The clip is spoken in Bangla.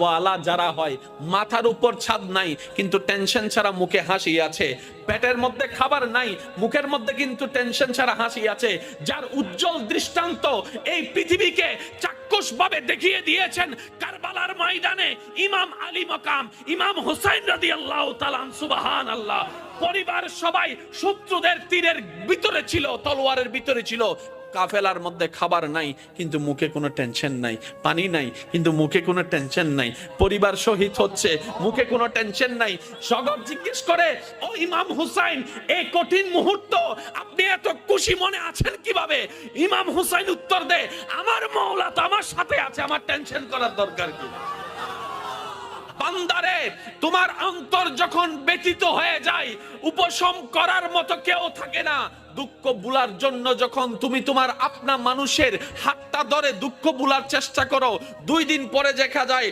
ওয়ালা যারা হয়, মাথার উপর ছাদ নাই কিন্তু টেনশন ছাড়া মুখে হাসি আছে, পেটের মধ্যে খাবার নাই মুখের মধ্যে কিন্তু টেনশন ছাড়া হাসি আছে, যার উজ্জ্বল দৃষ্টান্ত এই পৃথিবীকে চাক্ষুষ ভাবে দেখিয়ে দিয়েছেন কারবালার ময়দানে ইমাম আলী মাকাম ইমাম হুসাইন রাদিয়াল্লাহু তাআলা সুবহানাল্লাহ। পরিবার সবাই শত্রুদের তীরের ভিতরে ছিল, তলোয়ারের ভিতরে ছিল, কাফেলার মধ্যে খাবার নাই কিন্তু মুখে কোনো টেনশন নাই, পানি নাই কিন্তু মুখে কোনো টেনশন নাই, পরিবার শহীদ হচ্ছে মুখে কোনো টেনশন নাই। জগৎ জিজ্ঞেস করে, ও ইমাম হুসাইন, এই কঠিন মুহূর্ত আপনি এত খুশি মনে আছেন কিভাবে? ইমাম হুসাইন উত্তর দেয়, আমার মাওলা তো আমার সাথে আছে, আমার টেনশন করার দরকার কি? বান্দারে, তোমার অন্তর যখন ব্যথিত হয়ে যায়, উপশম করার মতো কেউ থাকে না। দুঃখ ভুলার জন্য যখন তুমি তোমার আপনা মানুষের হাতটা ধরে দুঃখ ভুলার চেষ্টা করো, 2 দিন পরে দেখা যায়